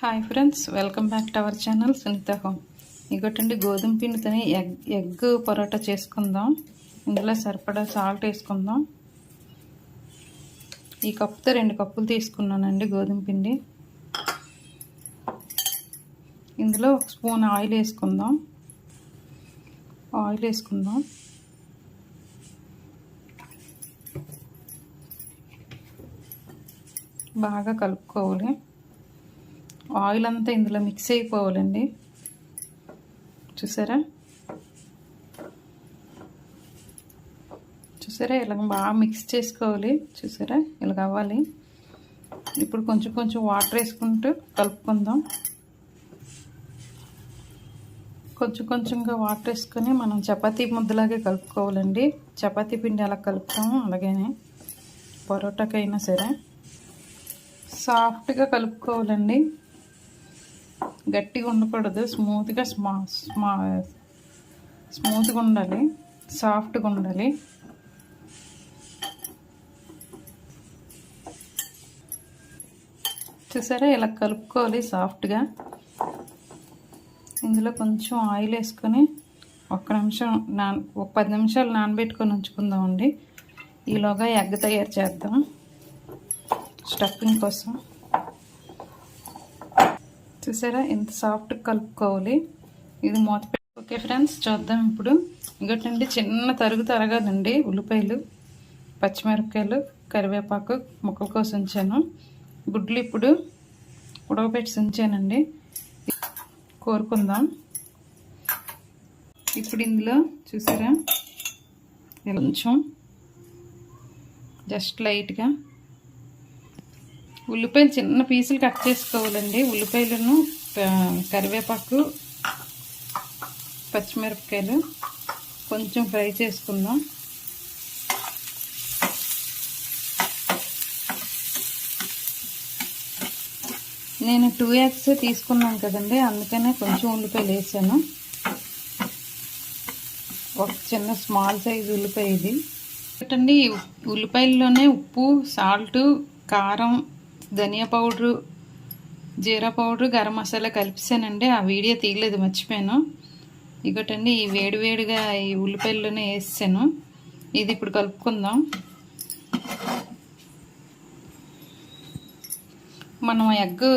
Hi friends, welcome back to our channel Sunitha home. ఇగోటండి గోధుమ పిండితోని ఎగ్ పరోటా చేసుకుందాం. ఇందులో సరిపడా సాల్ట్ వేసుకుందాం. ఈ కప్పుతో 2 కప్పులు తీసుకున్నానండి గోధుమ పిండి. ఇందులో 1 స్పూన్ ఆయిల్ వేసుకుందాం. బాగా కలుపుకోవాలి. ఆయిల్ అంతా ఇందులో మిక్స్ అయిపోవాలండి. చూసారా ఇలా బాగా మిక్స్ చేసుకోవాలి. చూసారా ఇలా కావాలి. ఇప్పుడు కొంచెం కొంచెం వాటర్ వేసుకుంటూ కలుపుకుందాం. కొంచెం కొంచెంగా వాటర్ వేసుకొని మనం చపాతీ ముద్దలాగే కలుపుకోవాలండి. చపాతీ పిండి ఎలా కలుపుతామో అలాగనే పరోటాకైనా సరే సాఫ్ట్గా కలుపుకోవాలండి. గట్టిగా ఉండకూడదు, స్మూత్గా ఉండాలి, సాఫ్ట్గా ఉండాలి. చూసారా ఇలా కలుపుకోవాలి సాఫ్ట్గా. ఇందులో కొంచెం ఆయిల్ వేసుకొని 10 నిమిషాలు నానబెట్టుకొని ఉంచుకుందామండి. ఈలోగా ఎగ్ తయారు చేద్దాం స్టఫింగ్ కోసం. చూసారా ఎంత సాఫ్ట్గా కలుపుకోవాలి. ఇది మూత పెట్టి ఓకే ఫ్రెండ్స్ చూద్దాం ఇప్పుడు. ఇంకోటండి చిన్న తరగాలండి ఉల్లిపాయలు, పచ్చిమిరపకాయలు, కరివేపాకు ముక్కల కోసం ఉంచాను. గుడ్లు ఇప్పుడు ఉడకబెట్టి ఉంచానండి. కోరుకుందాం. ఇప్పుడు ఇందులో చూసారా కొంచెం జస్ట్ లైట్గా ఉల్లిపాయలు చిన్న పీసులు కట్ చేసుకోవాలండి. ఉల్లిపాయలను, కరివేపాకు, పచ్చిమిరపకాయలు కొంచెం ఫ్రై చేసుకుందాం. నేను 2 eggs తీసుకున్నాను కదండి, అందుకనే కొంచెం ఉల్లిపాయలు వేసాను. ఒక చిన్న స్మాల్ సైజ్ ఉల్లిపాయ ఇది. ఏంటండి ఉల్లిపాయల్లోనే ఉప్పు, సాల్ట్, కారం, ధనియా పౌడరు, జీరా పౌడరు, గరం మసాలా కలిపిసానండి. ఆ వీడియో తీయలేదు, మర్చిపోయాను. ఇగోటండి ఈ వేడివేడిగా ఈ ఉల్లిపాయల్లోనే వేసాను. ఇది ఇప్పుడు కలుపుకుందాం. మనం ఎగ్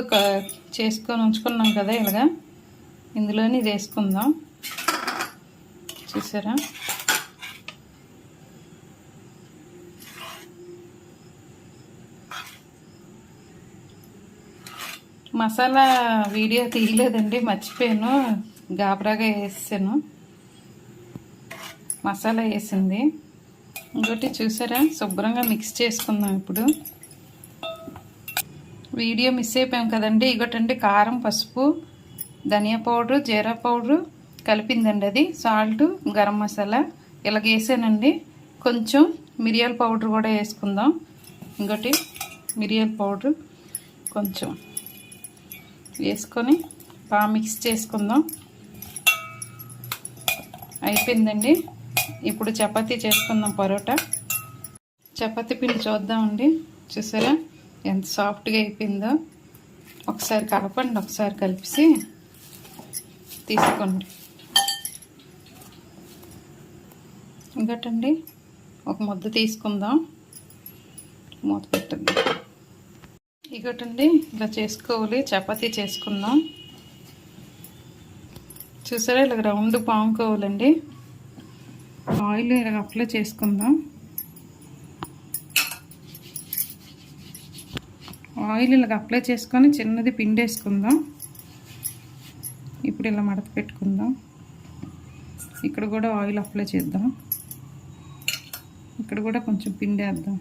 చేసుకొని ఉంచుకున్నాం కదా ఇలాగా, ఇందులోని ఇది వేసుకుందాం. చూసారా మసాలా వీడియో తీయలేదండి, మర్చిపోయాను. గాబరాగా వేసాను. మసాలా వేసింది. ఇంకోటి చూసారా శుభ్రంగా మిక్స్ చేసుకుందాం. ఇప్పుడు వీడియో మిస్ అయిపోయాం కదండి. ఇగోటండి కారం, పసుపు, ధనియా పౌడరు, జీరా పౌడరు కలిపిందండి. అది సాల్ట్, గరం మసాలా ఇలాగ వేసానండి. కొంచెం మిరియాల పౌడర్ కూడా వేసుకుందాం. ఇంకోటి మిరియాల పౌడరు కొంచెం వేసుకొని బాగా మిక్స్ చేసుకుందాం. అయిపోయిందండి. ఇప్పుడు చపాతీ చేసుకుందాం పరోటా. చపాతీ పిండి చూద్దామండి. చూసారా ఎంత సాఫ్ట్గా అయిపోయిందో. ఒకసారి కలపండి, ఒకసారి కలిపి తీసుకోండి. ఇంకోటండి ఒక ముద్ద తీసుకుందాం. మూత పెట్టండి. ఇంకోటండి ఇలా చేసుకోవాలి, చపాతీ చేసుకుందాం. చూసారా ఇలా రౌండ్ పాముకోవాలండి. ఆయిల్ ఇలా అప్లై చేసుకుందాం. ఆయిల్ ఇలా అప్లై చేసుకొని చిన్నది పిండి వేసుకుందాం. ఇప్పుడు ఇలా మడత పెట్టుకుందాం. ఇక్కడ కూడా ఆయిల్ అప్లై చేద్దాం. ఇక్కడ కూడా కొంచెం పిండి వేద్దాం.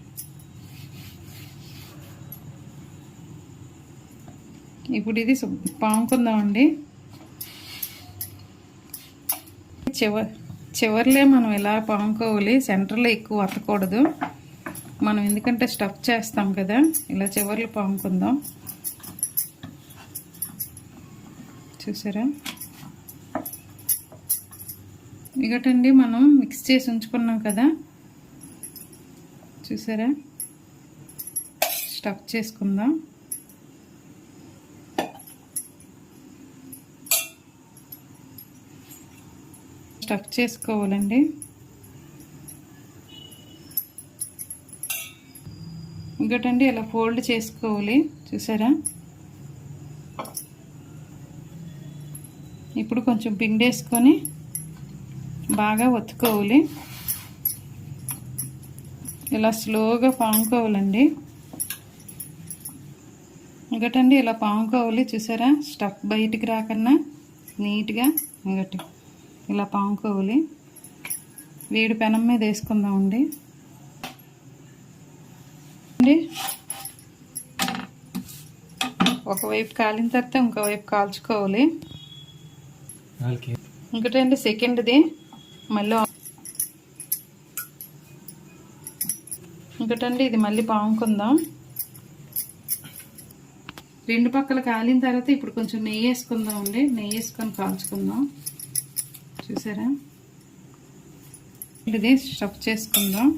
ఇప్పుడు ఇది పాముకుందామండి. చివర్లే మనం ఇలా పాముకోవాలి, సెంటర్లో ఎక్కువ అత్తకూడదు మనం, ఎందుకంటే స్టఫ్ చేస్తాం కదా. ఇలా చివర్లు పాముకుందాం. చూసారా ఇగటండి మనం మిక్స్ చేసి ఉంచుకున్నాం కదా. చూసారా స్టఫ్ చేసుకుందాం. స్టఫ్ చేసుకోవాలండి. ఇంకోటండి ఇలా ఫోల్డ్ చేసుకోవాలి, చూసారా. ఇప్పుడు కొంచెం పిండి వేసుకొని బాగా ఒత్తుకోవాలి. ఇలా స్లోగా పాముకోవాలండి. ఇంకటండి ఇలా పాముకోవాలి, చూసారా. స్టఫ్ బయటికి రాకన్నా నీట్గా ఇంకటి ఇలా పాముకోవాలి. వేడి పెనం మీద వేసుకుందామండి. ఒకవైపు కాలిన తర్వాత ఇంకోవైపు కాల్చుకోవాలి. ఇంకటండి సెకండ్ది మళ్ళీ ఇంకటండి ఇది మళ్ళీ పాముకుందాం. రెండు పక్కల కాలిన తర్వాత ఇప్పుడు కొంచెం నెయ్యి వేసుకుందాం అండి. నెయ్యి వేసుకొని కాల్చుకుందాం, చూసారా. ఇది స్టఫ్ చేసుకుందాం.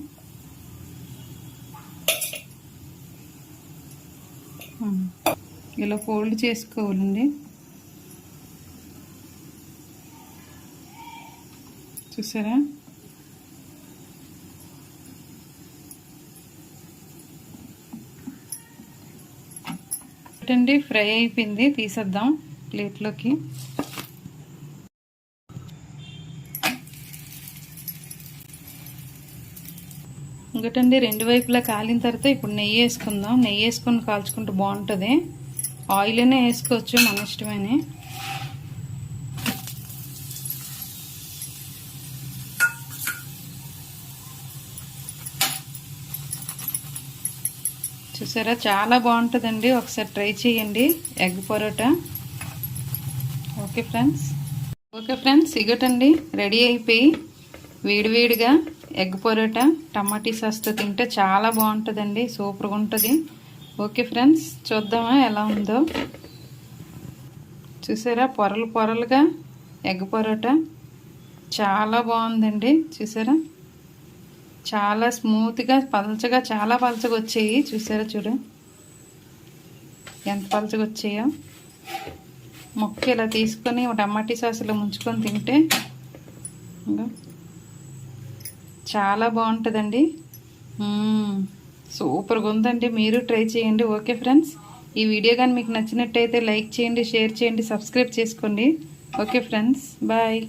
ఇలా ఫోల్డ్ చేసుకోవాలండి, చూసారా. అండి ఫ్రై అయిపోయింది, తీసేద్దాం ప్లేట్లోకి. ఇంకోటండి రెండు వైపులా కాలిన తర్వాత ఇప్పుడు నెయ్యి వేసుకుందాం. నెయ్యి వేసుకొని కాల్చుకుంటూ బాగుంటుంది. ఆయిల్ అయినా వేసుకోవచ్చు, మన ఇష్టమని. చూసారా, చాలా బాగుంటుందండి. ఒకసారి ట్రై చేయండి ఎగ్ పరోటా. ఓకే ఫ్రెండ్స్ ఇగటండి రెడీ అయిపోయి వేడివేడిగా ఎగ్ పరోటా టమాటీ సాస్తో తింటే చాలా బాగుంటుందండి, సూపర్గా ఉంటుంది. ఓకే ఫ్రెండ్స్, చూద్దామా ఎలా ఉందో. చూసారా, పొరలు పొరలుగా ఎగ్ పరోటా చాలా బాగుందండి. చూసారా, చాలా స్మూత్గా పలచగా, చాలా పలచగా వచ్చాయి. చూసారా, చూడు ఎంత పలచగా వచ్చాయో. ముక్క ఇలా తీసుకొని టమాటీ సాసులో ముంచుకొని తింటే చాలా బాగుంటుందండి. సూపర్గా ఉందండి, మీరు ట్రై చేయండి. ఓకే ఫ్రెండ్స్, ఈ వీడియో కానీ మీకు నచ్చినట్టయితే లైక్ చేయండి, షేర్ చేయండి, సబ్స్క్రైబ్ చేసుకోండి. Okay friends, bye.